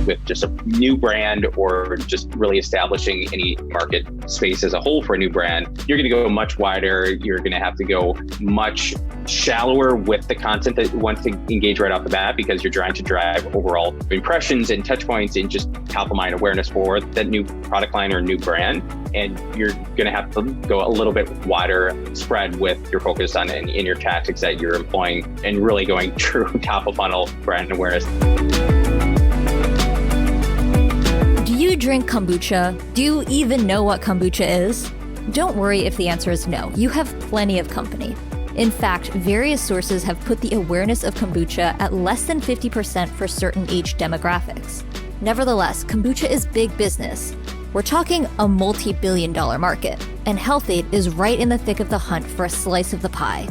With just a new brand or just really establishing any market space as a whole for a new brand, you're going to go much wider. You're going to have to go much shallower with the content that you want to engage right off the bat, because you're trying to drive overall impressions and touch points and just top of mind awareness for that new product line or new brand. And you're going to have to go a little bit wider spread with your focus on in your tactics that you're employing and really going true top of funnel brand awareness. Do you drink kombucha? Do you even know what kombucha is? Don't worry if the answer is no. You have plenty of company. In fact, various sources have put the awareness of kombucha at less than 50% for certain age demographics. Nevertheless, kombucha is big business. We're talking a multi-billion-dollar market, and HealthAde is right in the thick of the hunt for a slice of the pie.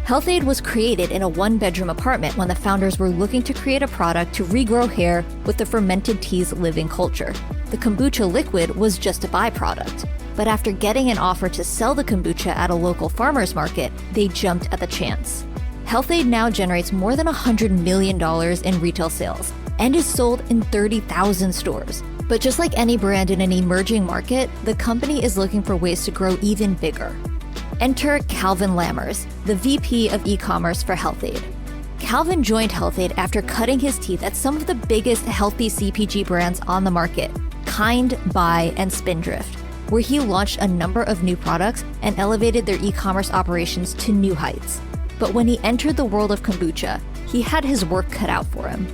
HealthAde was created in a one-bedroom apartment when the founders were looking to create a product to regrow hair with the fermented tea's living culture. The kombucha liquid was just a byproduct. But after getting an offer to sell the kombucha at a local farmer's market, they jumped at the chance. HealthAde now generates more than $100 million in retail sales and is sold in 30,000 stores. But just like any brand in an emerging market, the company is looking for ways to grow even bigger. Enter Calvin Lammers, the VP of e-commerce for HealthAde. Calvin joined HealthAde after cutting his teeth at some of the biggest healthy CPG brands on the market, Kind, By, and Spindrift, where he launched a number of new products and elevated their e-commerce operations to new heights. But when he entered the world of kombucha, he had his work cut out for him.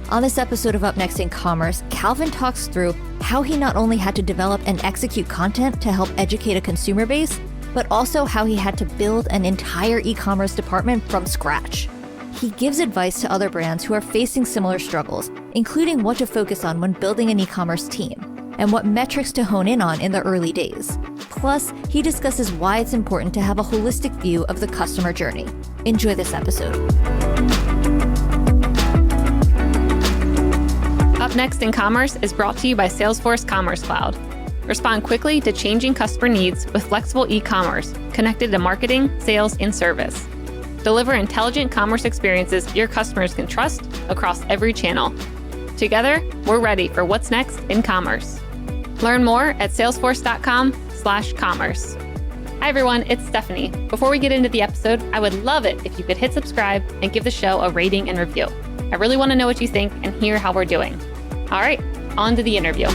On this episode of Up Next in Commerce, Calvin talks through how he not only had to develop and execute content to help educate a consumer base, but also how he had to build an entire e-commerce department from scratch. He gives advice to other brands who are facing similar struggles, including what to focus on when building an e-commerce team, and what metrics to hone in on in the early days. Plus, he discusses why it's important to have a holistic view of the customer journey. Enjoy this episode. Up Next in Commerce is brought to you by Salesforce Commerce Cloud. Respond quickly to changing customer needs with flexible e-commerce connected to marketing, sales, and service. Deliver intelligent commerce experiences your customers can trust across every channel. Together, we're ready for what's next in commerce. Learn more at salesforce.com/commerce. Hi everyone, it's Stephanie. Before we get into the episode, I would love it if you could hit subscribe and give the show a rating and review. I really want to know what you think and hear how we're doing. All right, on to the interview.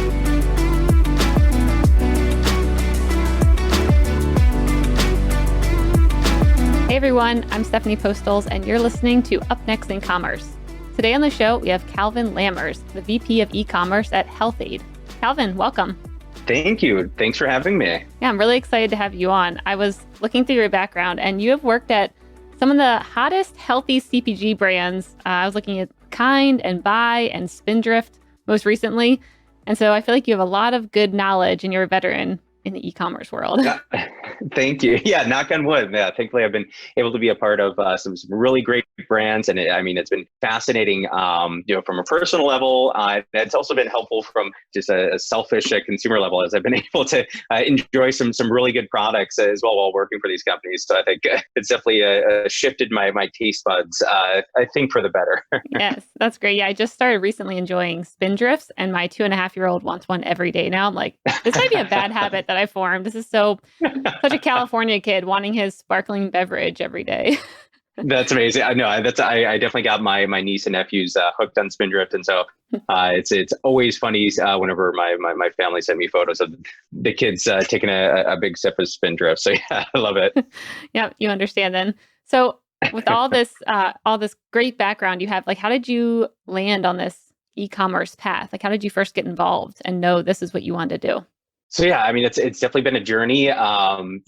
Hey everyone, I'm Stephanie Postles, and you're listening to Up Next in Commerce. Today on the show, we have Calvin Lammers, the VP of e-commerce at HealthAde. Calvin, welcome. Thank you. Thanks for having me. Yeah, I'm really excited to have you on. I was looking through your background, and you have worked at some of the hottest healthy CPG brands. I was looking at Kind and By and Spindrift most recently. And so I feel like you have a lot of good knowledge and you're a veteran in the e-commerce world. Yeah. Thank you. Yeah, knock on wood. Yeah, thankfully I've been able to be a part of some really great brands, and it's been fascinating. From a personal level, it's also been helpful from just a selfish consumer level, as I've been able to enjoy some really good products as well while working for these companies. So I think it's definitely shifted my taste buds. I think for the better. Yes, that's great. Yeah, I just started recently enjoying Spindrifts, and my 2.5-year-old wants one every day now. I'm like, this might be a bad habit that I formed. This is such a California kid wanting his sparkling beverage every day. That's amazing. I know I definitely got my niece and nephews hooked on Spindrift, and so it's always funny whenever my family send me photos of the kids taking a big sip of Spindrift. So yeah, I love it. Yeah, you understand then. So with all this great background you have, like, how did you land on this e-commerce path? Like, how did you first get involved and know this is what you wanted to do? So yeah, it's definitely been a journey. Even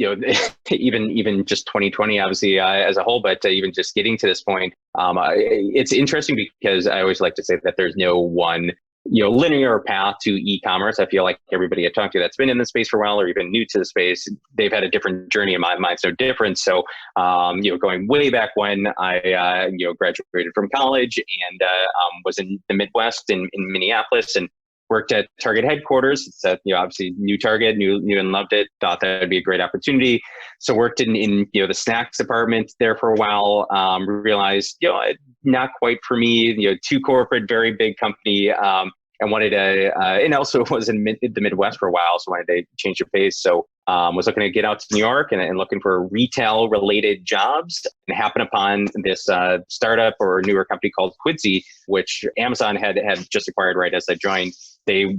just 2020, obviously as a whole, but even just getting to this point, it's interesting because I always like to say that there's no one linear path to e-commerce. I feel like everybody I talk to that's been in the space for a while or even new to the space, they've had a different journey, and mine's no different. So, going way back when I graduated from college and was in the Midwest in Minneapolis, and worked at Target headquarters. It's a, obviously new Target, knew and loved it, thought that would be a great opportunity. So worked in the snacks department there for a while, realized, not quite for me, too corporate, very big company. And wanted to, and also was in the Midwest for a while, so wanted to change the pace. So was looking to get out to New York and looking for retail related jobs, and happened upon this startup or newer company called Quidsy, which Amazon had just acquired right as I joined. They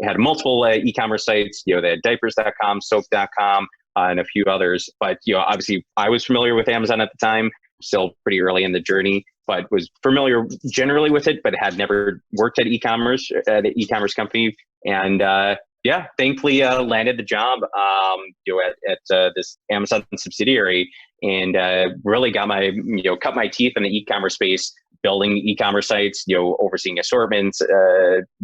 had multiple e-commerce sites. They had diapers.com, soap.com, and a few others. But obviously I was familiar with Amazon at the time, still pretty early in the journey, but was familiar generally with it, but had never worked at e-commerce at an e-commerce company. And thankfully landed the job at this Amazon subsidiary, and really got my cut my teeth in the e-commerce space, building e-commerce sites, overseeing assortments,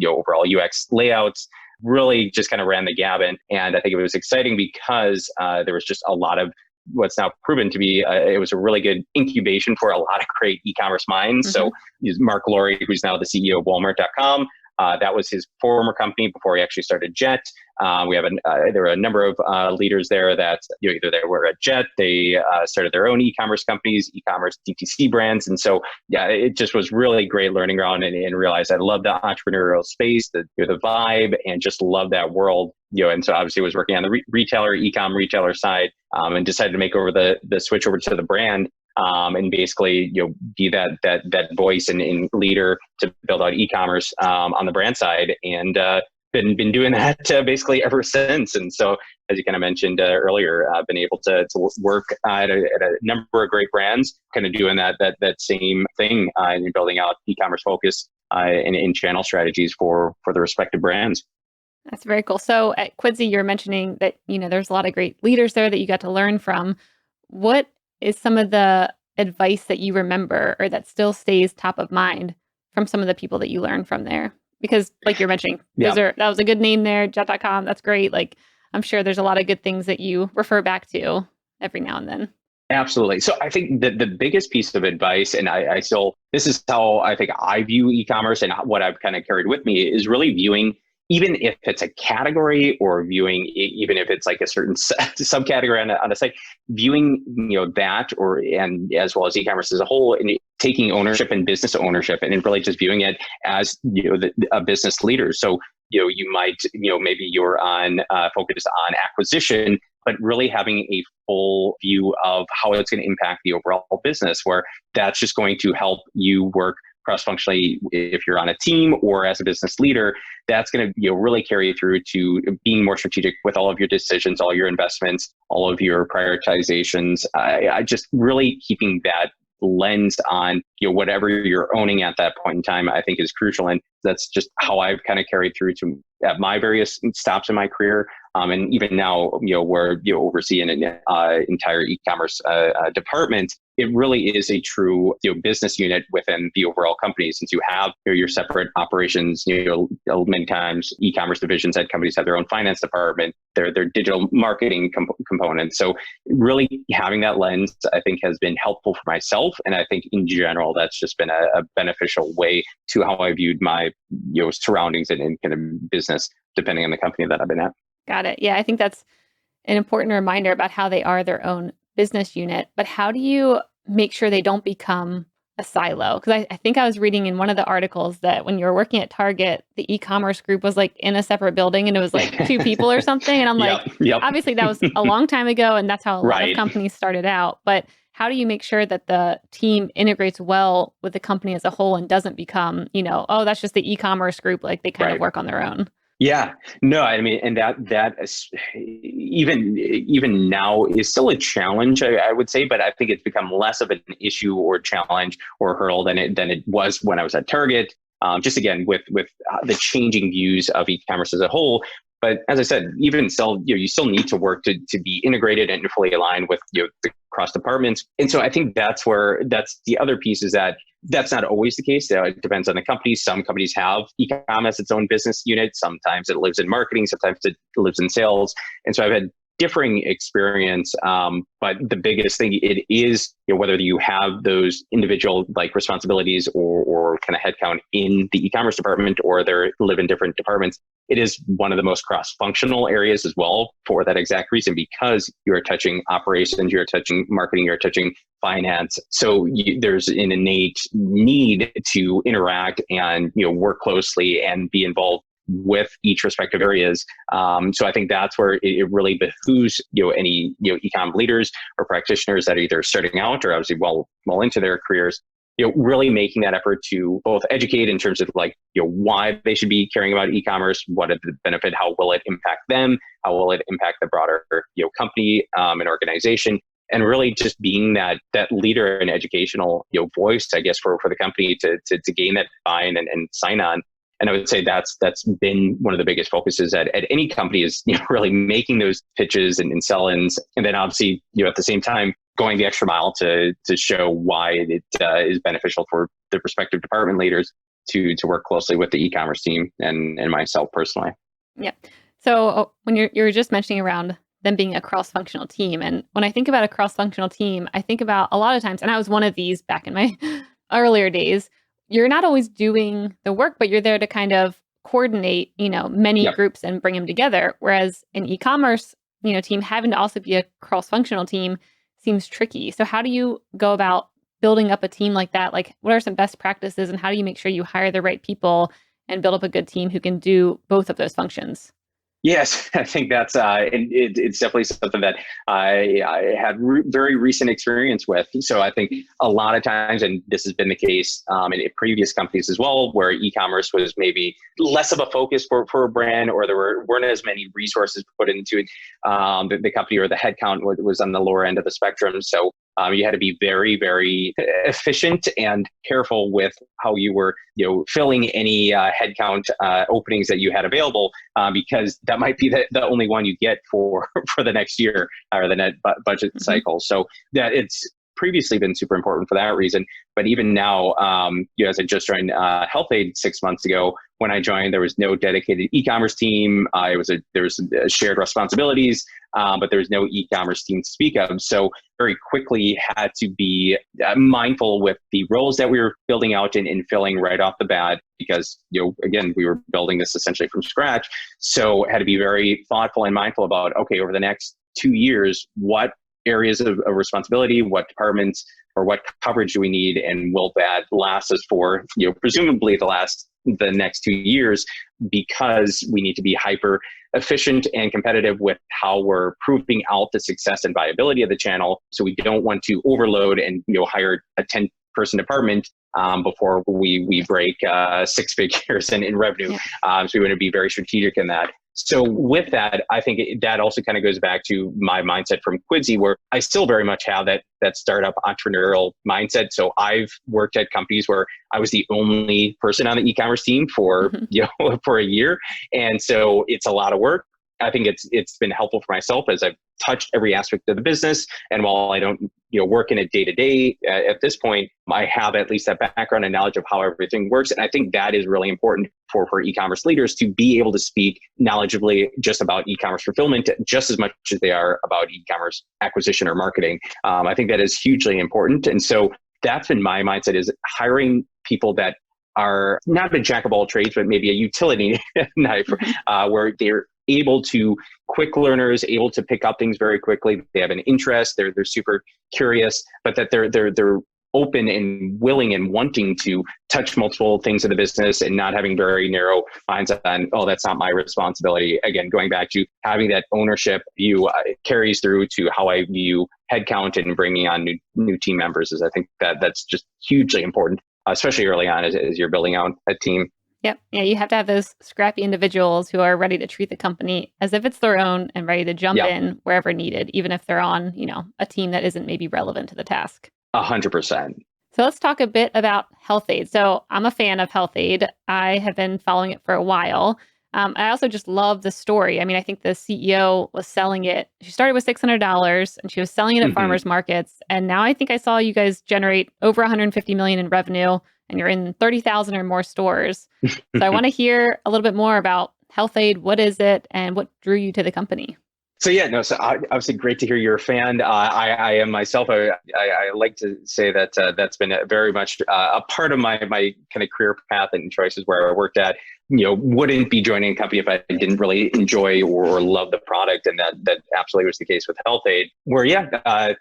overall UX layouts. Really just kind of ran the gamut, and I think it was exciting because there was just a lot of what's now proven to be, it was a really good incubation for a lot of great e-commerce minds. Mm-hmm. So Mark Laurie, who's now the CEO of Walmart.com, that was his former company before he actually started Jet. We have there were a number of leaders there that either they were at Jet, they started their own e-commerce companies, e-commerce DTC brands. And so, it just was really great learning ground, and realized I love the entrepreneurial space, the vibe, and just love that world. And so obviously was working on the e-com retailer side, and decided to make over the switch over to the brand. And basically, be that voice and leader to build out e-commerce on the brand side, and been doing that basically ever since. And so, as you kind of mentioned earlier, I've been able to work at a number of great brands, kind of doing that same thing, and building out e-commerce focus and channel strategies for the respective brands. That's very cool. So at Quidsy, you're mentioning that there's a lot of great leaders there that you got to learn from. What is some of the advice that you remember or that still stays top of mind from some of the people that you learned from there? Because like you're mentioning, that was a good name there, Jet.com. That's great. Like, I'm sure there's a lot of good things that you refer back to every now and then. Absolutely. So I think that the biggest piece of advice, and this is how I think I view e-commerce and what I've kind of carried with me, is really viewing, even if it's a category, or viewing, even if it's like a certain subcategory on a site, viewing, that, and as well as e-commerce as a whole, and taking ownership and business ownership, and really just viewing it as, a business leader. So, you might, maybe you're focused on acquisition, but really having a full view of how it's going to impact the overall business, where that's just going to help you work cross-functionally if you're on a team or as a business leader. That's going to really carry through to being more strategic with all of your decisions, all your investments, all of your prioritizations. I just really keeping that lens on whatever you're owning at that point in time, I think is crucial. And that's just how I've kind of carried through to at my various stops in my career. And even now, where you oversee an entire e-commerce department, it really is a true business unit within the overall company. Since you have your separate operations, many times e-commerce divisions at companies have their own finance department, their digital marketing components. So really having that lens, I think, has been helpful for myself, and I think in general that's just been a beneficial way to how I viewed my surroundings and kind of business, depending on the company that I've been at. Got it. Yeah, I think that's an important reminder about how they are their own business unit. But how do you make sure they don't become a silo? Because I think I was reading in one of the articles that when you were working at Target, the e-commerce group was like in a separate building, and it was like 2 people or something. And I'm like, obviously that was a long time ago, and that's how a lot of companies started out. But how do you make sure that the team integrates well with the company as a whole and doesn't become, that's just the e-commerce group, like they kind of work on their own? Yeah, no, I mean, and that is, even now is still a challenge, I would say, but I think it's become less of an issue or challenge or hurdle than it was when I was at Target. Just again, with the changing views of e-commerce as a whole. But as I said, even still, you still need to work to be integrated and fully aligned with the cross departments. And so I think that's the other piece, is that that's not always the case. It depends on the company. Some companies have e-com as its own business unit. Sometimes it lives in marketing. Sometimes it lives in sales. And so I've had differing experience. But the biggest thing it is, whether you have those individual like responsibilities or kind of headcount in the e-commerce department or they live in different departments, it is one of the most cross-functional areas as well for that exact reason, because you're touching operations, you're touching marketing, you're touching finance. So there's an innate need to interact and work closely and be involved with each respective areas. So I think that's where it really behooves any e-com leaders or practitioners that are either starting out or obviously well into their careers, really making that effort to both educate in terms of like why they should be caring about e-commerce, what is the benefit, how will it impact them, how will it impact the broader company and organization, and really just being that leader and educational voice, I guess, for the company to gain that buy-in and sign on. And I would say that's been one of the biggest focuses at any company is really making those pitches and sell-ins, and then obviously at the same time going the extra mile to show why it is beneficial for the respective department leaders to work closely with the e-commerce team and myself personally. Yeah. So when you're just mentioning around them being a cross-functional team, and when I think about a cross-functional team, I think about a lot of times, and I was one of these back in my earlier days. You're not always doing the work, but you're there to kind of coordinate, many groups and bring them together. Whereas an e-commerce, team having to also be a cross-functional team seems tricky. So how do you go about building up a team like that? Like, what are some best practices and how do you make sure you hire the right people and build up a good team who can do both of those functions? Yes, I think that's it's definitely something that I had very recent experience with. So I think a lot of times, and this has been the case in previous companies as well, where e-commerce was maybe less of a focus for a brand, or there weren't as many resources put into it. The company or the headcount was on the lower end of the spectrum. So you had to be very, very efficient and careful with how you were, filling any headcount openings that you had available, because that might be the only one you get for the next year or the net budget cycle. So that it's previously been super important for that reason. But even now, as I just joined HealthAde 6 months ago, when I joined, there was no dedicated e-commerce team. There was shared responsibilities, but there was no e-commerce team to speak of. So very quickly had to be mindful with the roles that we were building out and filling right off the bat, because again, we were building this essentially from scratch. So had to be very thoughtful and mindful about, okay, over the next 2 years, what areas of responsibility, what departments or what coverage do we need, and will that last us for presumably the next 2 years, because we need to be hyper efficient and competitive with how we're proving out the success and viability of the channel. So we don't want to overload and hire a 10-person department before we break 6 figures in revenue. So we want to be very strategic in that. So with that, I think that also kind of goes back to my mindset from Quidsi, where I still very much have that startup entrepreneurial mindset. So I've worked at companies where I was the only person on the e-commerce team for for a year, and so it's a lot of work. I think it's been helpful for myself as I've touched every aspect of the business. And while I don't work in it day to day at this point, I have at least that background and knowledge of how everything works. And I think that is really important for e-commerce leaders to be able to speak knowledgeably just about e-commerce fulfillment just as much as they are about e-commerce acquisition or marketing. I think that is hugely important. And so that's been my mindset, is hiring people that are not a jack of all trades, but maybe a utility knife, where they're able to quick learners, able to pick up things very quickly. They have an interest. They're super curious, but that they're open and willing and wanting to touch multiple things in the business and not having very narrow minds on, oh, that's not my responsibility. Again, going back to having that ownership view carries through to how I view headcount and bringing on new team members. Is I think that's just hugely important, especially early on as you're building out a team. Yep. Yeah, you have to have those scrappy individuals who are ready to treat the company as if it's their own and ready to jump in wherever needed, even if they're on, a team that isn't maybe relevant to the task. 100%. So let's talk a bit about HealthAde. So I'm a fan of HealthAde. I have been following it for a while. I also just love the story. I mean, I think the CEO was selling it. She started with $600 and she was selling it at farmers markets. And now I think I saw you guys generate over 150 million in revenue, and you're in 30,000 or more stores. So I want to hear a little bit more about HealthAde. What is it and what drew you to the company? So yeah, no. So obviously, great to hear you're a fan. I am myself. I like to say that that's been very much a part of my kind of career path and choices where I worked at. Wouldn't be joining a company if I didn't really enjoy or love the product, and that absolutely was the case with HealthAde. Where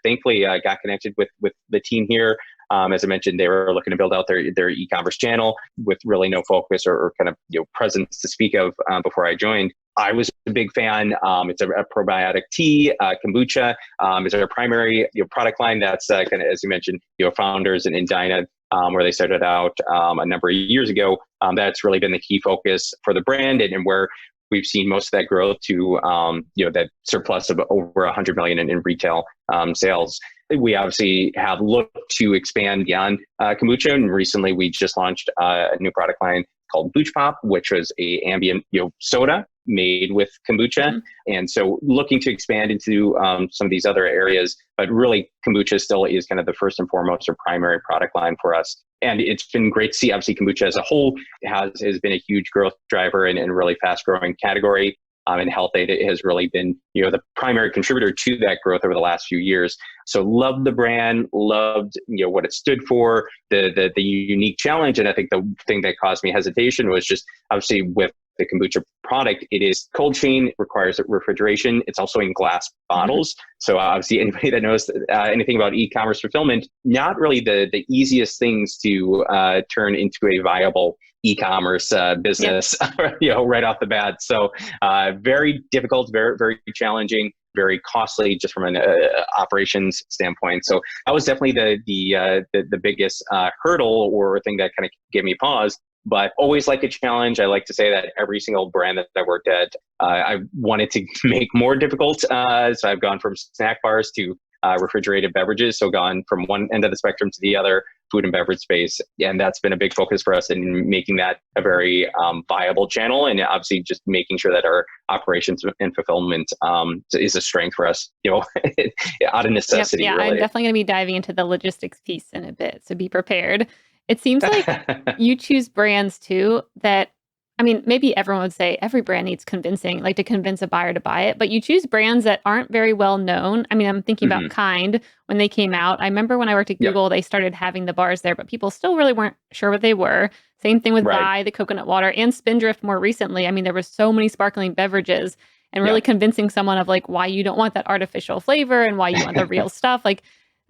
thankfully I got connected with the team here. As I mentioned, they were looking to build out their e-commerce channel with really no focus or kind of presence to speak of before I joined. I was a big fan. It's a probiotic tea, kombucha is our primary product line. That's kind of, as you mentioned, founders and Dinah, where they started out a number of years ago. That's really been the key focus for the brand and where we've seen most of that growth to that surplus of over 100 million in retail sales. We obviously have looked to expand beyond kombucha, and recently we just launched a new product line called Booch Pop, which was a ambient soda made with kombucha. Mm-hmm. And so looking to expand into some of these other areas, but really kombucha still is kind of the first and foremost or primary product line for us. And it's been great to see, obviously kombucha as a whole has been a huge growth driver and really fast growing category. And HealthAde has really been, the primary contributor to that growth over the last few years. So loved the brand, loved, what it stood for, the unique challenge. And I think the thing that caused me hesitation was just obviously with the kombucha product, it is cold chain, requires refrigeration. It's also in glass bottles. So obviously anybody that knows anything about e-commerce fulfillment, not really the easiest things to turn into a viable e-commerce business, right off the bat. So very difficult, very, very challenging, very costly just from an operations standpoint. So that was definitely the biggest hurdle or thing that kind of gave me pause. But always like a challenge. I like to say that every single brand that I worked at, I wanted to make more difficult. So I've gone from snack bars to refrigerated beverages. So gone from one end of the spectrum to the other, food and beverage space. And that's been a big focus for us in making that a very viable channel. And obviously just making sure that our operations and fulfillment is a strength for us, out of necessity. Yep, yeah, really. I'm definitely going to be diving into the logistics piece in a bit. So be prepared. It seems like you choose brands too that, maybe everyone would say every brand needs convincing, like to convince a buyer to buy it, but you choose brands that aren't very well known. I'm thinking about Kind when they came out. I remember when I worked at Google, they started having the bars there, but people still really weren't sure what they were. Same thing with Bai, the coconut water, and Spindrift more recently. There were so many sparkling beverages and really convincing someone of like why you don't want that artificial flavor and why you want the real stuff.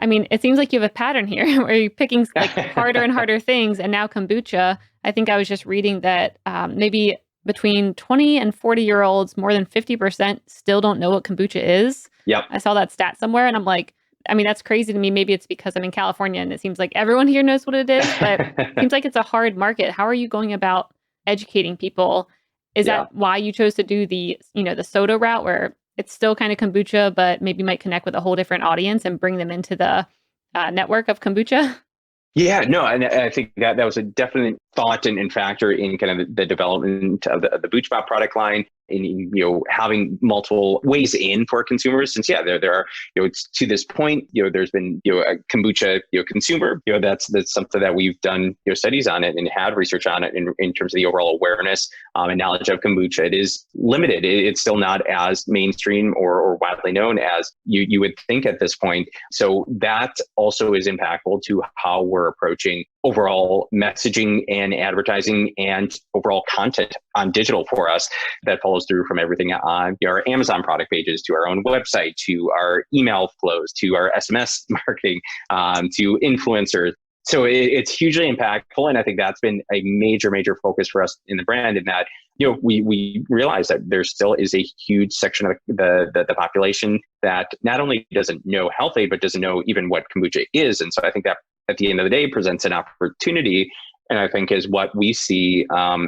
It seems like you have a pattern here where you're picking like harder and harder things. And now kombucha, I think I was just reading that maybe between 20 and 40-year-olds, more than 50% still don't know what kombucha is. Yep. I saw that stat somewhere and I'm like, that's crazy to me. Maybe it's because I'm in California and it seems like everyone here knows what it is, but it seems like it's a hard market. How are you going about educating people? Is that why you chose to do the soda route where it's still kind of kombucha, but maybe might connect with a whole different audience and bring them into the network of kombucha? Yeah, no, and I think that was a definite thought and factor in kind of the development of the Booch Pop product line, and having multiple ways in for consumers. Since there are it's to this point there's been a kombucha consumer that's something that we've done studies on it and had research on it in terms of the overall awareness and knowledge of kombucha. It is limited. It's still not as mainstream or widely known as you would think at this point. So that also is impactful to how we're approaching overall messaging and advertising and overall content on digital for us that follows through from everything on our Amazon product pages to our own website, to our email flows, to our SMS marketing, to influencers. So it's hugely impactful. And I think that's been a major, major focus for us in the brand, in that, we realize that there still is a huge section of the population that not only doesn't know HealthAde, but doesn't know even what kombucha is. And so I think that at the end of the day presents an opportunity, and I think is what we see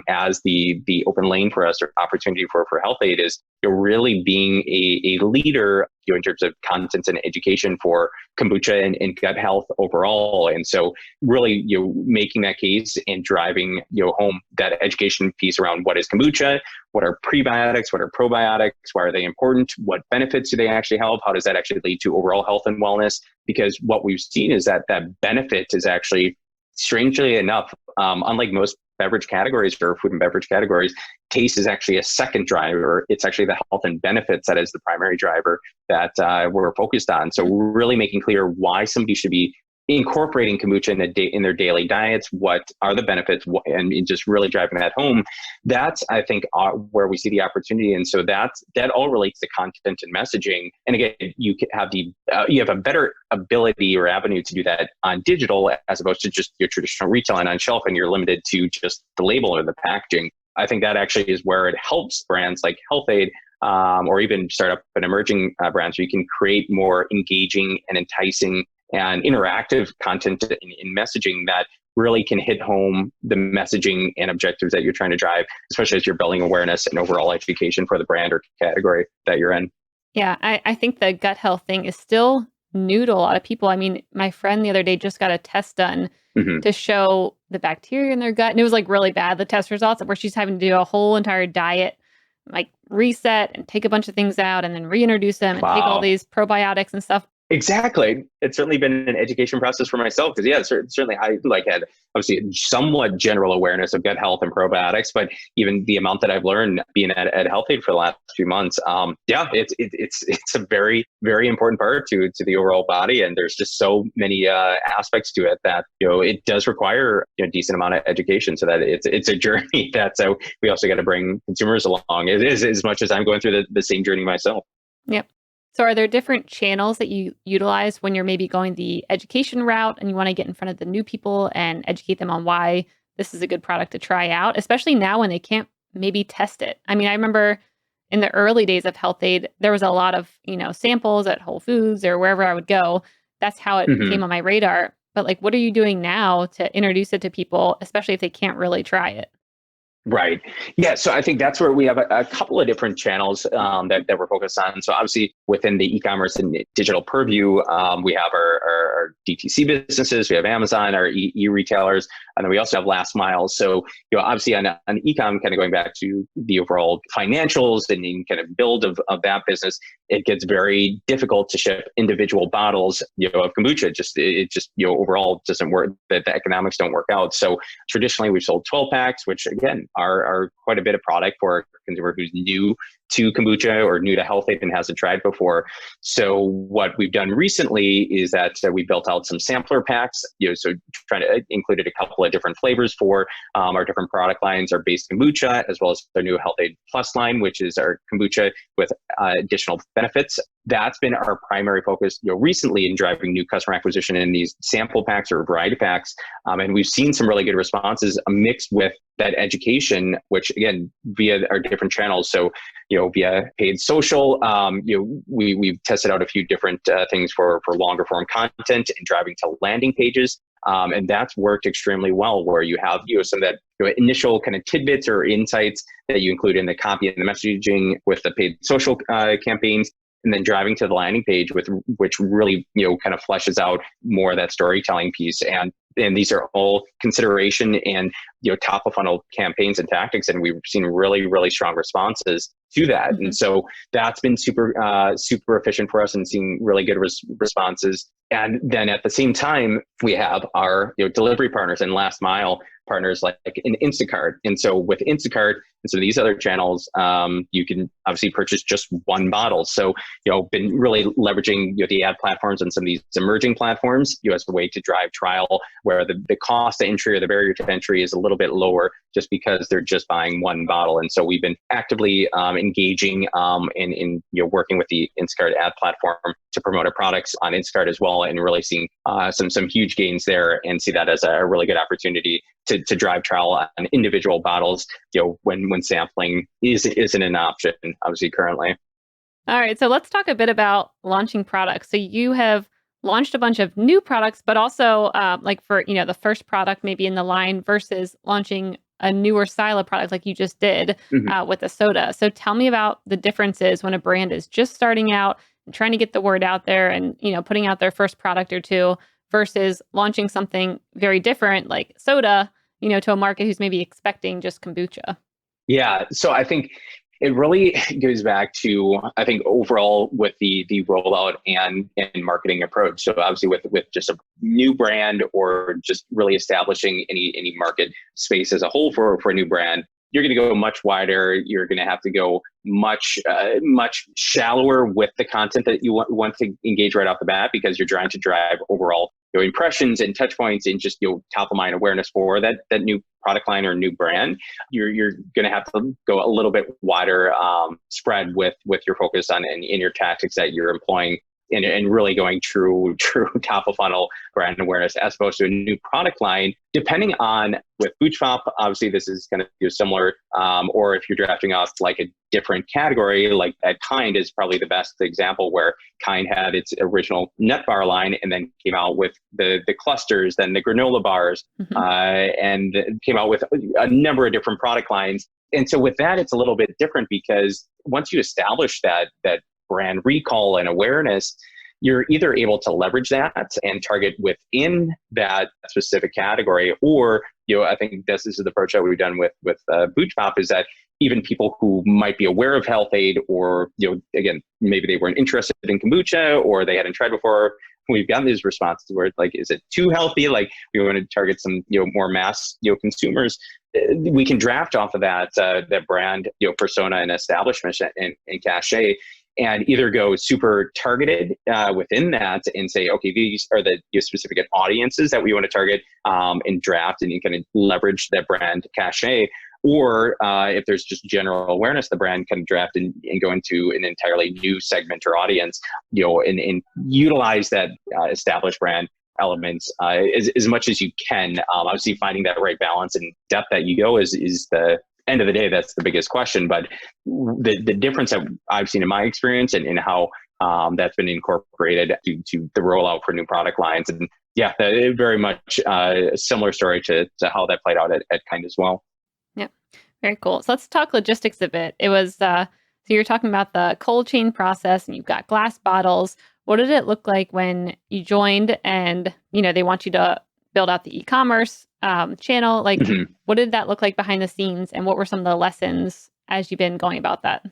as the open lane for us, or opportunity for HealthAde, is really being a leader in terms of content and education for kombucha and gut health overall. And so really making that case and driving home that education piece around what is kombucha, what are prebiotics, what are probiotics, why are they important, what benefits do they actually help, how does that actually lead to overall health and wellness? Because what we've seen is that benefit is actually, strangely enough, Unlike most beverage categories or food and beverage categories, taste is actually a second driver. It's actually the health and benefits that is the primary driver that we're focused on. So we're really making clear why somebody should be incorporating kombucha in their daily diets, what are the benefits, and just really driving that home. That's, I think, where we see the opportunity. And so that all relates to content and messaging. And again, you have you have a better ability or avenue to do that on digital as opposed to just your traditional retail and on shelf, and you're limited to just the label or the packaging. I think that actually is where it helps brands like HealthAde or even startup and emerging brands, where you can create more engaging and enticing and interactive content in messaging that really can hit home the messaging and objectives that you're trying to drive, especially as you're building awareness and overall education for the brand or category that you're in. Yeah, I think the gut health thing is still new to a lot of people. I mean, my friend the other day just got a test done to show the bacteria in their gut. And it was like really bad, the test results, where she's having to do a whole entire diet, like reset and take a bunch of things out and then reintroduce them and take all these probiotics and stuff. Exactly. It's certainly been an education process for myself because, certainly I had obviously somewhat general awareness of gut health and probiotics, but even the amount that I've learned being at HealthAde for the last few months, it's a very, very important part to the overall body. And there's just so many aspects to it that, it does require a decent amount of education, so that it's a journey that we also got to bring consumers along. It is as much as I'm going through the same journey myself. Yep. So are there different channels that you utilize when you're maybe going the education route and you want to get in front of the new people and educate them on why this is a good product to try out, especially now when they can't maybe test it? I mean, I remember in the early days of HealthAde, there was a lot of, samples at Whole Foods or wherever I would go. That's how it came on my radar. But like, what are you doing now to introduce it to people, especially if they can't really try it? Right. Yeah. So I think that's where we have a couple of different channels that we're focused on. So obviously within the e-commerce and digital purview, we have our DTC businesses, we have Amazon, our e-retailers, and then we also have last mile. So, obviously on e-com, kind of going back to the overall financials and kind of build of that business, it gets very difficult to ship individual bottles, of kombucha. It just overall doesn't work. The economics don't work out. So traditionally we've sold 12 packs, which again are quite a bit of product for a consumer who's new to kombucha or new to HealthAde and hasn't tried before. So what we've done recently is that we built out some sampler packs, so trying to included a couple of different flavors for our different product lines, our base kombucha, as well as our new HealthAde Plus line, which is our kombucha with additional benefits. That's been our primary focus, recently in driving new customer acquisition in these sample packs or variety packs. And we've seen some really good responses mixed with that education, which again, via our different channels. So, via paid social, we've tested out a few different things for longer form content and driving to landing pages. And that's worked extremely well, where you have some of that initial kind of tidbits or insights that you include in the copy and the messaging with the paid social campaigns, and then driving to the landing page which really kind of fleshes out more of that storytelling piece. And these are all consideration and top of funnel campaigns and tactics, and we've seen really, really strong responses to that. Mm-hmm. And so that's been super efficient for us and seeing really good responses. And then at the same time, we have our delivery partners and last mile partners like an Instacart. And so with Instacart and so these other channels, you can obviously purchase just one bottle. So, been really leveraging the ad platforms and some of these emerging platforms as a way to drive trial, where the cost to entry or the barrier to entry is a little bit lower just because they're just buying one bottle. And so we've been actively engaging in working with the Instacart ad platform to promote our products on Instacart as well, and really seeing some huge gains there, and see that as a really good opportunity to drive trial on individual bottles, when sampling isn't an option, obviously currently. All right, so let's talk a bit about launching products. So you have launched a bunch of new products, but also like for the first product maybe in the line versus launching a newer style of product like you just did with the soda. So tell me about the differences when a brand is just starting out and trying to get the word out there and putting out their first product or two versus launching something very different like soda, to a market who's maybe expecting just kombucha. Yeah. So I think It really goes back to, I think, overall with the rollout and marketing approach. So obviously with just a new brand or just really establishing any market space as a whole for a new brand, you're going to go much wider. You're going to have to go much shallower with the content that you want to engage right off the bat, because you're trying to drive overall impressions and touch points and just top of mind awareness for that new product line or new brand. You're going to have to go a little bit wider spread with your focus on in your tactics that you're employing. And really going true top of funnel brand awareness as opposed to a new product line. Depending on with Bootstrap, obviously this is going to be similar. Or if you're drafting off like a different category, like at Kind is probably the best example, where Kind had its original nut bar line and then came out with the clusters, then the granola bars, and came out with a number of different product lines. And so with that, it's a little bit different, because once you establish that brand recall and awareness, you're either able to leverage that and target within that specific category, or I think this is the approach that we've done with Bootstrap, is that even people who might be aware of Health-Ade, or again, maybe they weren't interested in kombucha or they hadn't tried before, we've gotten these responses where it's like, is it too healthy? Like, we want to target some more mass consumers. We can draft off of that brand persona and establishment and cachet, and either go super targeted within that and say, okay, these are the specific audiences that we want to target, and draft and you can leverage that brand cachet. Or if there's just general awareness, the brand can draft and go into an entirely new segment or audience, and utilize that established brand elements as much as you can. Obviously, finding that right balance and depth that you go is the end of the day. That's the biggest question. But the difference that I've seen in my experience and how that's been incorporated to the rollout for new product lines. And yeah, very much a similar story to how that played out at Kind as well. Yeah, very cool. So let's talk logistics a bit. It was, so you're talking about the cold chain process and you've got glass bottles. What did it look like when you joined and, they want you to build out the e-commerce channel? Like, what did that look like behind the scenes? And what were some of the lessons as you've been going about that?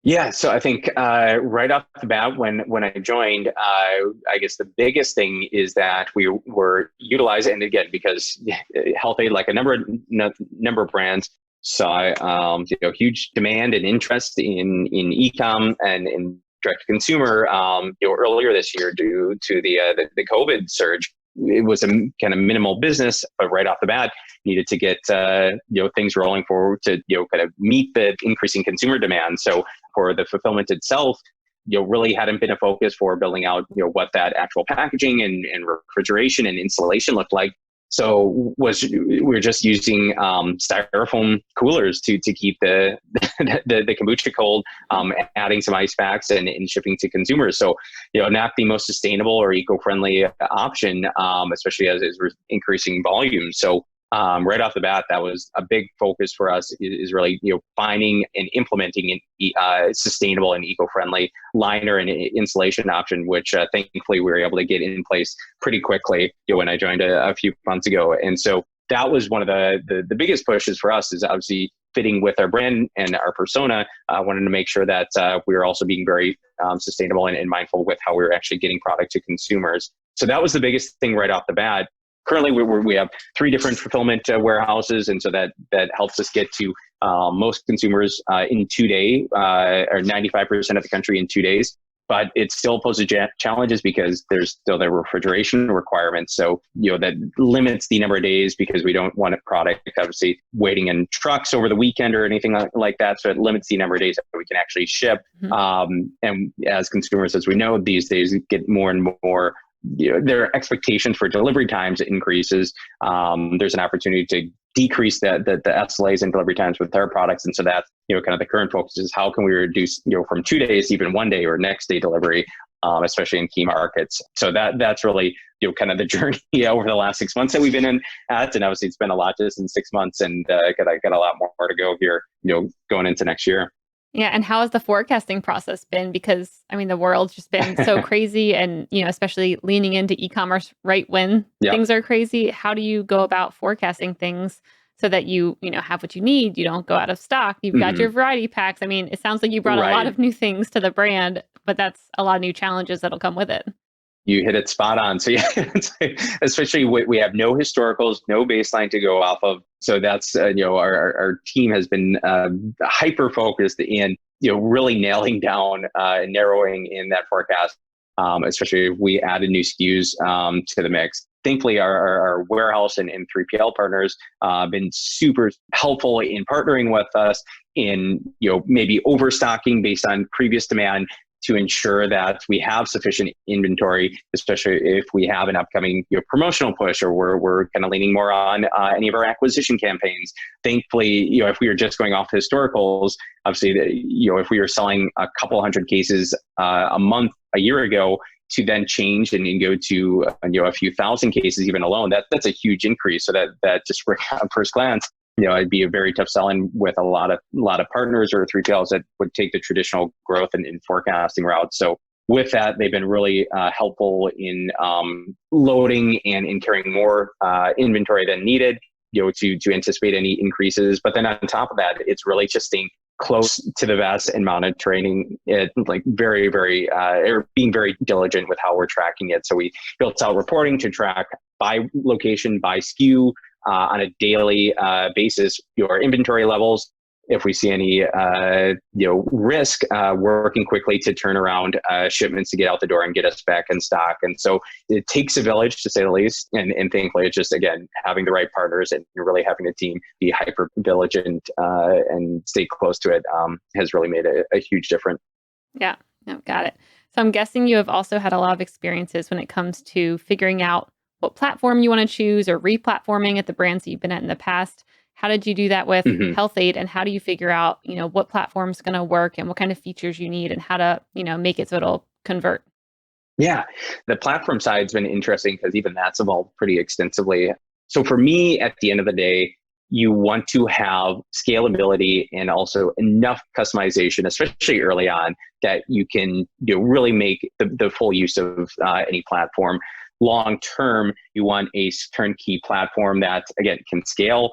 Yeah, so I think right off the bat, when I joined, I guess the biggest thing is that we were utilizing, and again, because Health-Ade, like a number of brands, saw huge demand and interest in e-com and in direct to consumer earlier this year due to the COVID surge. It was a kind of minimal business, but right off the bat, needed to get things rolling forward to kind of meet the increasing consumer demand. So for the fulfillment itself, really hadn't been a focus for building out what that actual packaging and refrigeration and installation looked like. So we're just using styrofoam coolers to keep the kombucha cold, adding some ice packs and shipping to consumers. So not the most sustainable or eco-friendly option, especially as we're increasing volume. So right off the bat, that was a big focus for us, is really finding and implementing a sustainable and eco-friendly liner and installation option, which thankfully we were able to get in place pretty quickly when I joined a few months ago. And so that was one of the biggest pushes for us, is obviously fitting with our brand and our persona. Wanted to make sure that we were also being very sustainable and mindful with how we were actually getting product to consumers. So that was the biggest thing right off the bat. Currently, we have 3 different fulfillment warehouses, and so that helps us get to most consumers in 2 days, or 95% of the country in 2 days. But it still poses challenges because there's still the refrigeration requirements. So that limits the number of days, because we don't want a product obviously waiting in trucks over the weekend or anything like that. So it limits the number of days that we can actually ship. And as consumers, as we know, these days get more and more. Their expectations for delivery times increases. There's an opportunity to decrease the SLAs and delivery times with our products. And so that's, kind of the current focus is how can we reduce, from 2 days to even 1 day or next day delivery, especially in key markets. So that's really, kind of the journey over the last 6 months that we've been in at. And obviously it's been a lot just in 6 months, and got a lot more to go here, going into next year. Yeah. And how has the forecasting process been? Because the world's just been so crazy, and, especially leaning into e-commerce right when things are crazy. How do you go about forecasting things so that you have what you need. You don't go out of stock. You've got your variety packs. I mean, it sounds like you brought a lot of new things to the brand, but that's a lot of new challenges that'll come with it. You hit it spot on. So yeah, especially we have no historicals, no baseline to go off of. So that's, our team has been hyper focused in, really nailing down and narrowing in that forecast, especially if we added new SKUs to the mix. Thankfully, our warehouse and 3PL partners have been super helpful in partnering with us in, maybe overstocking based on previous demand to ensure that we have sufficient inventory, especially if we have an upcoming promotional push, or we're kind of leaning more on any of our acquisition campaigns. Thankfully, if we were just going off historicals, obviously, if we were selling a couple hundred cases a month a year ago, to then change and go to a few thousand cases even alone, that's a huge increase. So that just at first glance, it'd be a very tough selling with a lot of partners or 3PLs that would take the traditional growth and forecasting route. So with that, they've been really helpful in loading and in carrying more inventory than needed, to anticipate any increases. But then on top of that, it's really just staying close to the vest and monitoring it, like very, very, or being very diligent with how we're tracking it. So we built out reporting to track by location, by SKU, on a daily basis, your inventory levels. If we see any risk, working quickly to turn around shipments to get out the door and get us back in stock. And so it takes a village, to say the least. And thankfully, it's just, again, having the right partners and really having the team be hyper vigilant and stay close to it has really made a huge difference. Yeah, no, got it. So I'm guessing you have also had a lot of experiences when it comes to figuring out what platform you want to choose or re-platforming at the brands that you've been at in the past. How did you do that with Health-Ade, and how do you figure out, what platform's going to work and what kind of features you need and how to, make it so it'll convert? Yeah, the platform side's been interesting because even that's evolved pretty extensively. So for me, at the end of the day, you want to have scalability and also enough customization, especially early on, that you can really make the full use of any platform. Long term, you want a turnkey platform that, again, can scale,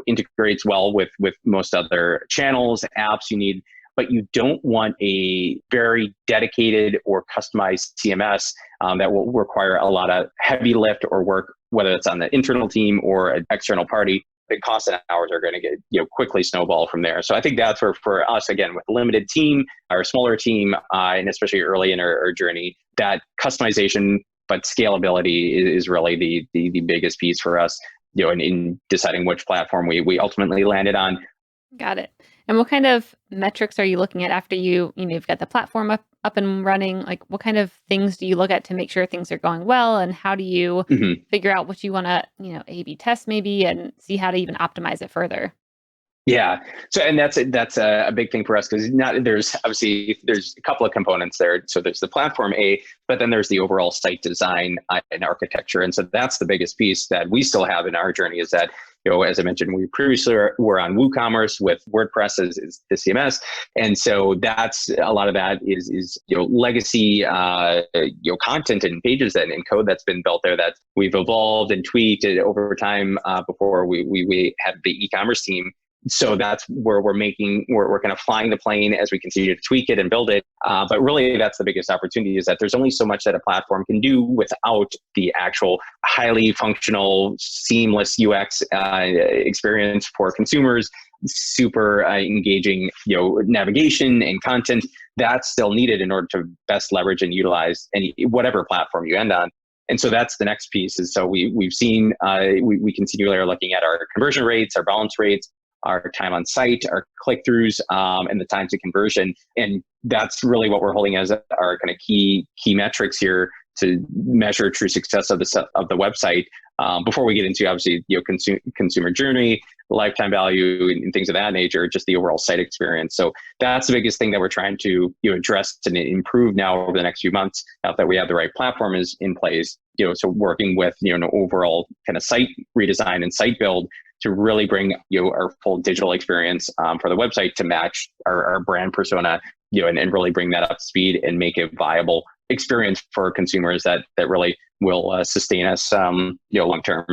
integrates well with most other channels, apps you need, but you don't want a very dedicated or customized CMS that will require a lot of heavy lift or work, whether it's on the internal team or an external party. The cost and hours are going to get quickly snowball from there. So I think that's where, for us, again, with a limited team, our smaller team, and especially early in our journey, that customization but scalability is really the biggest piece for us, in deciding which platform we ultimately landed on. Got it. And what kind of metrics are you looking at after you've got the platform up and running? Like, what kind of things do you look at to make sure things are going well? And how do you figure out what you want to, A/B test maybe, and see how to even optimize it further? Yeah. So, and that's a big thing for us, because there's a couple of components there. So there's the platform A, but then there's the overall site design and architecture. And so that's the biggest piece that we still have in our journey, is that, as I mentioned, we previously were on WooCommerce with WordPress as the CMS. And so that's a lot of that is legacy, content and pages and code that's been built there that we've evolved and tweaked over time before we had the e-commerce team. So that's where we're kind of flying the plane as we continue to tweak it and build it. But really, that's the biggest opportunity, is that there's only so much that a platform can do without the actual highly functional, seamless UX experience for consumers, super engaging, navigation and content. That's still needed in order to best leverage and utilize whatever platform you end on. And so that's the next piece. Is so we've seen, we continually are looking at our conversion rates, our bounce rates, our time on site, our click-throughs, and the time to conversion. And that's really what we're holding as our kind of key metrics here to measure true success of the website. Before we get into, obviously, consumer journey, lifetime value, and things of that nature, just the overall site experience. So that's the biggest thing that we're trying to address and improve now over the next few months, now that we have the right platform is in place. So working with an overall kind of site redesign and site build to really bring our full digital experience for the website to match our brand persona, and really bring that up to speed and make it viable experience for consumers that really will sustain us long term.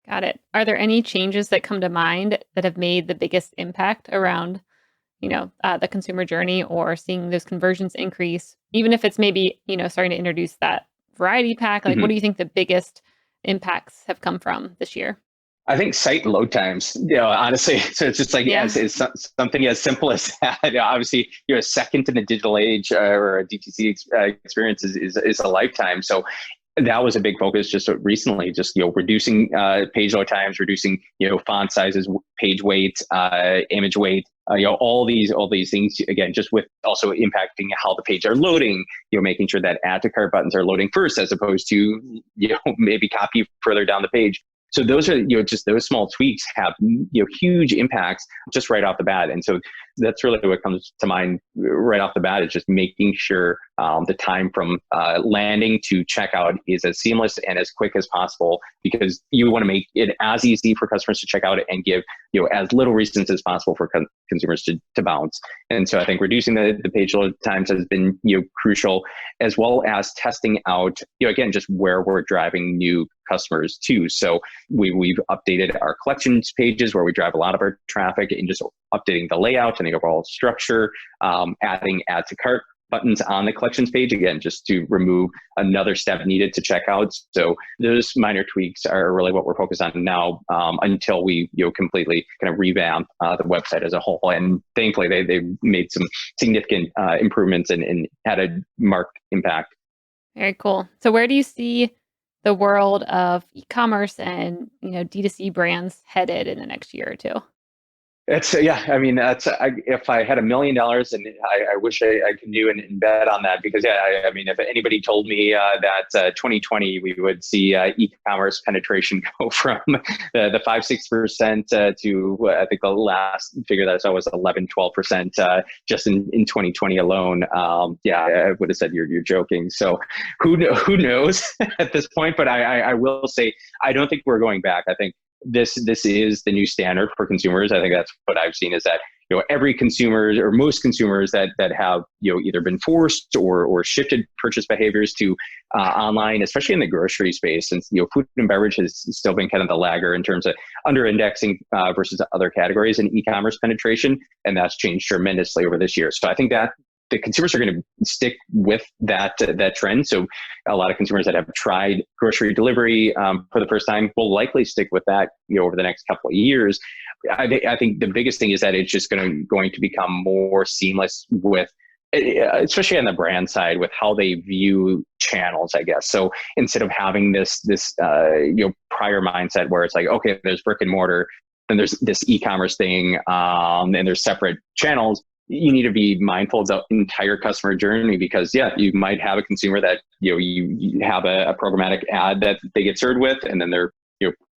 Got it. Are there any changes that come to mind that have made the biggest impact around, the consumer journey or seeing those conversions increase? Even if it's maybe, starting to introduce that variety pack, like what do you think the biggest impacts have come from this year? I think site load times, honestly, so it's just like Yeah. something as simple as that. Obviously, a second in the digital age or a DTC experience is a lifetime. So that was a big focus just recently, just, reducing page load times, reducing, font sizes, page weight, image weight, all these things, again, just with also impacting how the page are loading, making sure that add to cart buttons are loading first, as opposed to, maybe copy further down the page. So those are, just those small tweaks have, huge impacts just right off the bat. And so that's really what comes to mind right off the bat, is just making sure the time from landing to checkout is as seamless and as quick as possible, because you want to make it as easy for customers to check out and give, as little resistance as possible for consumers to bounce. And so I think reducing the page load times has been, crucial, as well as testing out, again, just where we're driving new customers too. So we've updated our collections pages where we drive a lot of our traffic, and just updating the layout and the overall structure, adding add to cart buttons on the collections page, again, just to remove another step needed to check out. So those minor tweaks are really what we're focused on now, until we completely kind of revamp the website as a whole. And thankfully, they've made some significant improvements and had a marked impact. Very cool. So where do you see the world of e-commerce and D2C brands headed in the next year or two? It's I mean, if I had $1 million, and I wish I could do and bet on that, because I mean, if anybody told me that 2020 we would see e-commerce penetration go from the 5-6% to I think the last figure that I saw was 11-12% just in 2020 alone, I would have said you're joking. So who knows at this point? But I will say I don't think we're going back. I think this is the new standard for consumers. I think that's what I've seen, is that every consumer, or most consumers that have either been forced or shifted purchase behaviors to online, especially in the grocery space, since food and beverage has still been kind of the lagger in terms of under indexing versus other categories in e-commerce penetration, and that's changed tremendously over this year. So I think that the consumers are going to stick with that trend. So a lot of consumers that have tried grocery delivery for the first time will likely stick with that over the next couple of years. I think the biggest thing is that it's just going to become more seamless with, especially on the brand side, with how they view channels, I guess. So instead of having this prior mindset where it's like, okay, there's brick and mortar, then there's this e-commerce thing, and there's separate channels. You need to be mindful of the entire customer journey, because you might have a consumer that you have a programmatic ad that they get served with, and then they're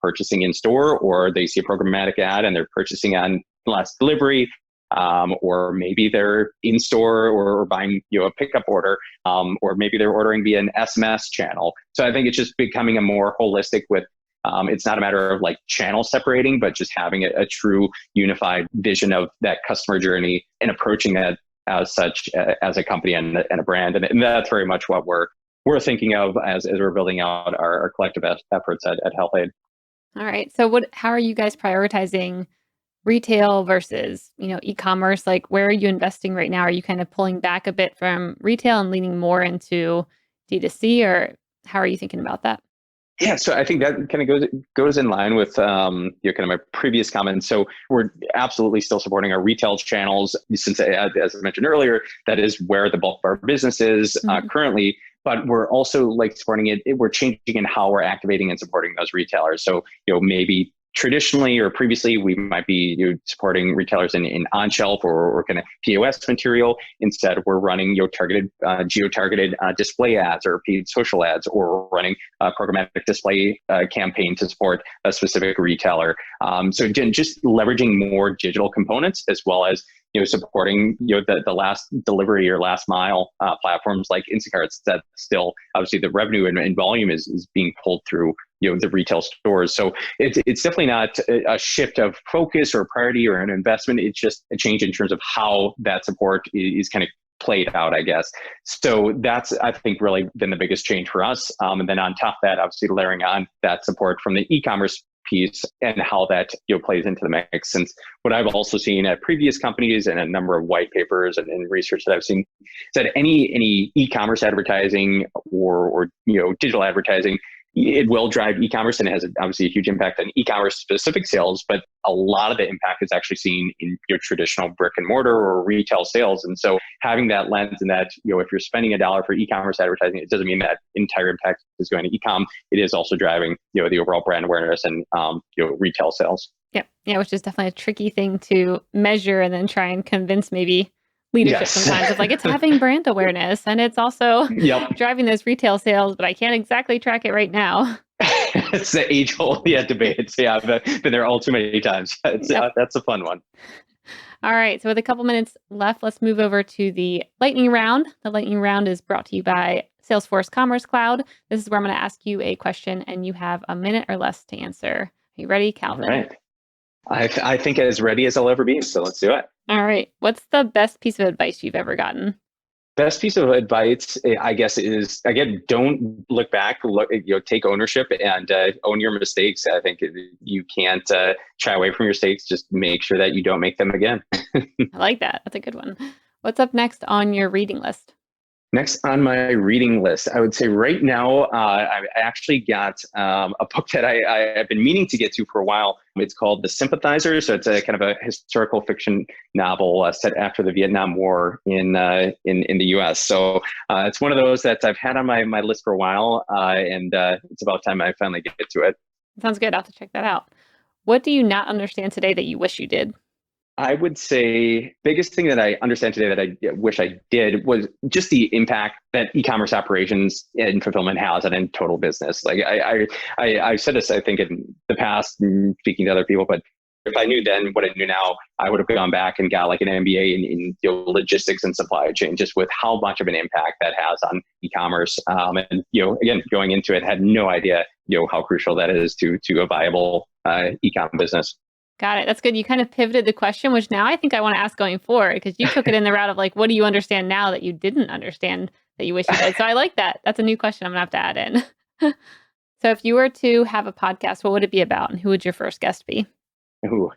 purchasing in store, or they see a programmatic ad and they're purchasing on last delivery, or maybe they're in store or buying a pickup order, or maybe they're ordering via an SMS channel. So I think it's just becoming a more holistic with. It's not a matter of like channel separating, but just having a true unified vision of that customer journey and approaching that as such as a company and a brand. And that's very much what we're thinking of as we're building out our collective efforts at HealthAde. All right. So how are you guys prioritizing retail versus, e-commerce? Like, where are you investing right now? Are you kind of pulling back a bit from retail and leaning more into D2C, or how are you thinking about that? Yeah, so I think that kind of goes in line with kind of my previous comments. So we're absolutely still supporting our retail channels, since, as I mentioned earlier, that is where the bulk of our business is currently. But we're also supporting it. We're changing in how we're activating and supporting those retailers. So maybe traditionally or previously, we might be supporting retailers in on-shelf or kind of POS material. Instead, we're running targeted, geo-targeted display ads or paid social ads, or running a programmatic display campaign to support a specific retailer. So just leveraging more digital components, as well as supporting the last delivery or last mile platforms like Instacarts. That still, obviously, the revenue and volume is being pulled through the retail stores. So it's definitely not a shift of focus or priority or an investment. It's just a change in terms of how that support is kind of played out, I guess. So that's, I think, really been the biggest change for us. And then on top of that, obviously layering on that support from the e-commerce piece and how that plays into the mix. Since what I've also seen at previous companies and a number of white papers and research that I've seen is that any e-commerce advertising or digital advertising, it will drive e-commerce, and it has obviously a huge impact on e-commerce specific sales, but a lot of the impact is actually seen in your traditional brick and mortar or retail sales. And so having that lens and that, if you're spending $1 for e-commerce advertising, it doesn't mean that entire impact is going to e-com. It is also driving, the overall brand awareness and, retail sales. Yep. Yeah, which is definitely a tricky thing to measure and then try and convince maybe leadership sometimes of it's having brand awareness and it's also driving those retail sales, but I can't exactly track it right now. It's the age-old debate. I've been there all too many times. That's a fun one. All right. So with a couple minutes left, let's move over to the lightning round. The lightning round is brought to you by Salesforce Commerce Cloud. This is where I'm going to ask you a question and you have a minute or less to answer. Are you ready, Calvin? All right. I think as ready as I'll ever be. So let's do it. All right. What's the best piece of advice you've ever gotten? Best piece of advice, I guess, is, again, don't look back, take ownership and own your mistakes. I think you can't shy away from your mistakes. Just make sure that you don't make them again. I like that. That's a good one. What's up next on your reading list? Next on my reading list, I would say right now, I actually got a book that I've been meaning to get to for a while. It's called The Sympathizer. So it's a kind of a historical fiction novel set after the Vietnam War in the U.S. So it's one of those that I've had on my list for a while, and it's about time I finally get to it. Sounds good. I'll have to check that out. What do you not understand today that you wish you did? I would say biggest thing that I understand today that I wish I did was just the impact that e-commerce operations and fulfillment has on a total business. Like I said this, I think in the past, speaking to other people, but if I knew then what I knew now, I would have gone back and got like an MBA in logistics and supply chain, just with how much of an impact that has on e-commerce. And again, going into it, had no idea how crucial that is to a viable e-com business. Got it. That's good. You kind of pivoted the question, which now I think I want to ask going forward, because you took it in the route of what do you understand now that you didn't understand that you wish you did? So I like that. That's a new question I'm going to have to add in. So if you were to have a podcast, what would it be about? And who would your first guest be? Ooh,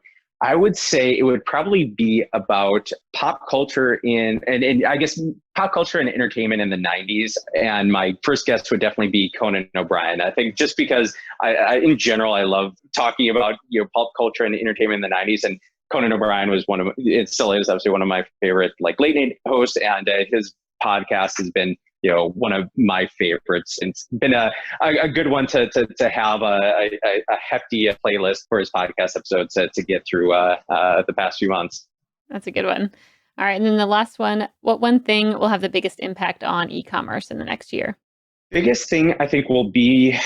I would say it would probably be about pop culture and I guess pop culture and entertainment in the 90s. And my first guest would definitely be Conan O'Brien. I think just because I in general, I love talking about, pop culture and entertainment in the 90s. And Conan O'Brien was it still is obviously one of my favorite late night hosts. And his podcast has been, one of my favorites. It's been a good one to have a hefty playlist for his podcast episodes to get through the past few months. That's a good one. All right. And then the last one, what one thing will have the biggest impact on e-commerce in the next year? Biggest thing I think will be,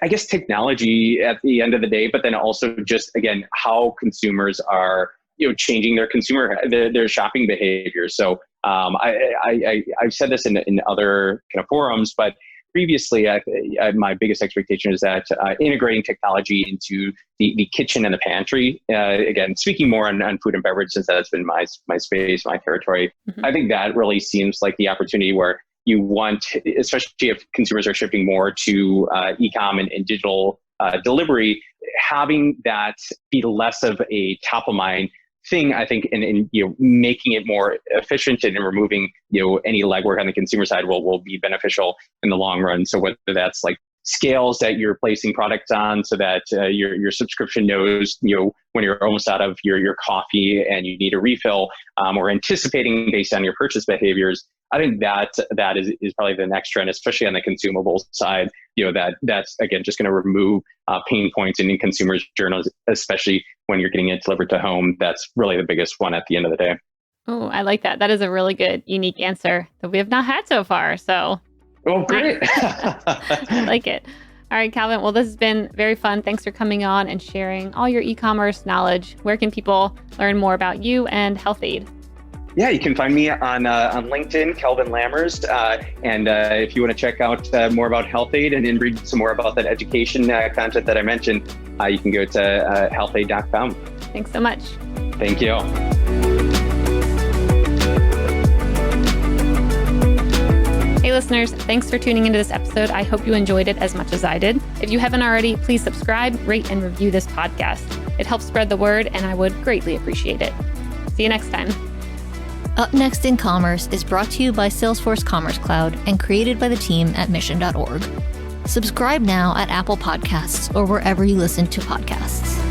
I guess, technology at the end of the day, but then also just, again, how consumers are changing their shopping behavior. So I've said this in other kind of forums, but previously my biggest expectation is that integrating technology into the kitchen and the pantry, again, speaking more on food and beverage, since that's been my space, my territory, I think that really seems like the opportunity where you want, especially if consumers are shifting more to e-com and digital delivery, having that be less of a top of mind thing, I think, and making it more efficient and removing any legwork on the consumer side will be beneficial in the long run. So whether that's scales that you're placing products on, so that your subscription knows when you're almost out of your coffee and you need a refill, or anticipating based on your purchase behaviors, I think that is probably the next trend, especially on the consumables side. That's again just going to remove pain points in consumers' journals, especially when you're getting it delivered to home. That's really the biggest one at the end of the day. Oh, I like that. That is a really good, unique answer that we have not had so far. So, oh, great! I like it. All right, Calvin. Well, this has been very fun. Thanks for coming on and sharing all your e-commerce knowledge. Where can people learn more about you and HealthAde? Yeah, you can find me on LinkedIn, Calvin Lammers. And if you want to check out more about HealthAde and read some more about that education content that I mentioned, you can go to healthade.com. Thanks so much. Thank you. Hey, Hey listeners, thanks for tuning into this episode. I hope you enjoyed it as much as I did. If you haven't already, please subscribe, rate, and review this podcast. It helps spread the word, and I would greatly appreciate it. See you next time. Up Next in Commerce is brought to you by Salesforce Commerce Cloud and created by the team at mission.org. Subscribe now at Apple Podcasts or wherever you listen to podcasts.